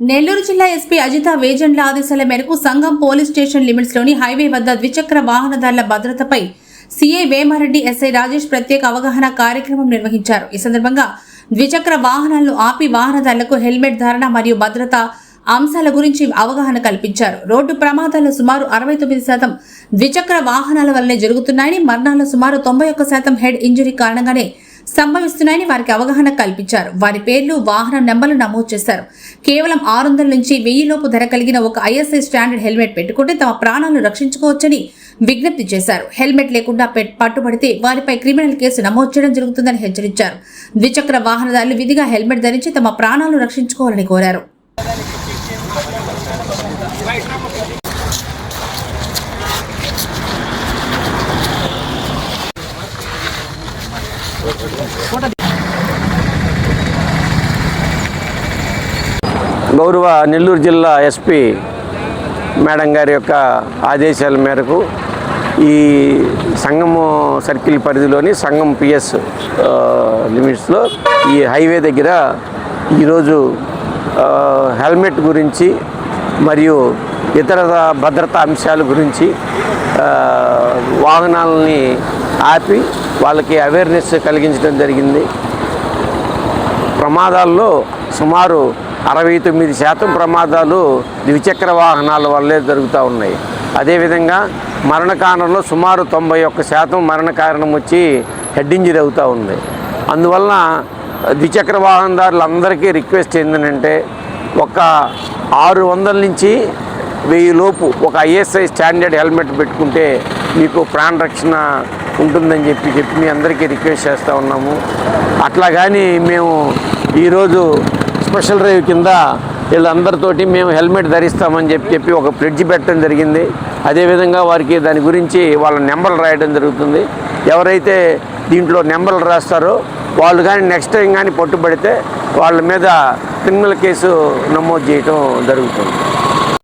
నెల్లూరు జిల్లా ఎస్పీ అజిత వేజండ్ల ఆదేశాల మేరకు సంగం పోలీస్ స్టేషన్ లిమిట్స్లోని హైవే వద్ద ద్విచక్ర వాహనదారుల భద్రతపై సీఐ వేమారెడ్డి ఎస్ఐ రాజేష్ ప్రత్యేక అవగాహన కార్యక్రమం నిర్వహించారు. ఈ సందర్భంగా ద్విచక్ర వాహనాలను ఆపి వాహనదారులకు హెల్మెట్ ధారణ మరియు భద్రత అంశాల గురించి అవగాహన కల్పించారు. రోడ్డు ప్రమాదాలు సుమారు 69% ద్విచక్ర వాహనాల వల్లనే జరుగుతున్నాయని, మరణాలు సుమారు 91% హెడ్ ఇంజరీ కారణంగానే సంభవిస్తున్నాయని వారికి అవగాహన కల్పించారు. వారి పేర్లు, వాహన నెంబర్లు నమోదు చేశారు. కేవలం 600 నుంచి 1000 లోపు ధర కలిగిన ఒక ఐఎస్ఐ స్టాండర్డ్ హెల్మెట్ పెట్టుకుంటే తమ ప్రాణాలను రక్షించుకోవచ్చని విజ్ఞప్తి చేశారు. హెల్మెట్ లేకుండా పట్టుబడితే వారిపై క్రిమినల్ కేసు నమోదు చేయడం జరుగుతుందని హెచ్చరించారు. ద్విచక్ర వాహనదారులు విధిగా హెల్మెట్ ధరించి తమ ప్రాణాలను రక్షించుకోవాలని కోరారు. గౌరవ నెల్లూరు జిల్లా ఎస్పీ మేడం గారి యొక్క ఆదేశాల మేరకు ఈ సంగము సర్కిల్ పరిధిలోని సంగం పిఎస్ లిమిట్స్లో ఈ హైవే దగ్గర ఈరోజు హెల్మెట్ గురించి మరియు ఇతర భద్రతా అంశాల గురించి వాహనాలని ఆపి వాళ్ళకి అవేర్నెస్ కలిగించడం జరిగింది. ప్రమాదాల్లో సుమారు 69% ప్రమాదాలు ద్విచక్ర వాహనాల వల్లే జరుగుతూ ఉన్నాయి. అదేవిధంగా మరణ కారణంలో సుమారు 91% మరణ కారణం వచ్చి హెడ్ ఇంజరీ అవుతూ ఉంది. అందువలన ద్విచక్ర వాహనదారులందరికీ రిక్వెస్ట్ ఏంటంటే ఒక 600 నుంచి 1000 లోపు ఒక ఐఎస్ఐ స్టాండర్డ్ హెల్మెట్ పెట్టుకుంటే మీకు ప్రాణ రక్షణ ఉంటుందని చెప్పి మీ అందరికీ రిక్వెస్ట్ చేస్తూ ఉన్నాము. అట్లా కానీ మేము ఈరోజు స్పెషల్ డ్రైవ్ కింద వీళ్ళందరితోటి మేము హెల్మెట్ ధరిస్తామని చెప్పి ఒక ప్లెడ్జ్ పెట్టడం జరిగింది. అదేవిధంగా వారికి దాని గురించి వాళ్ళ నెంబర్లు రాయడం జరుగుతుంది. ఎవరైతే దీంట్లో నెంబర్లు రాస్తారో వాళ్ళు కానీ నెక్స్ట్ టైం కానీ పట్టుబడితే వాళ్ళ మీద క్రిమినల్ కేసు నమోదు చేయడం జరుగుతుంది.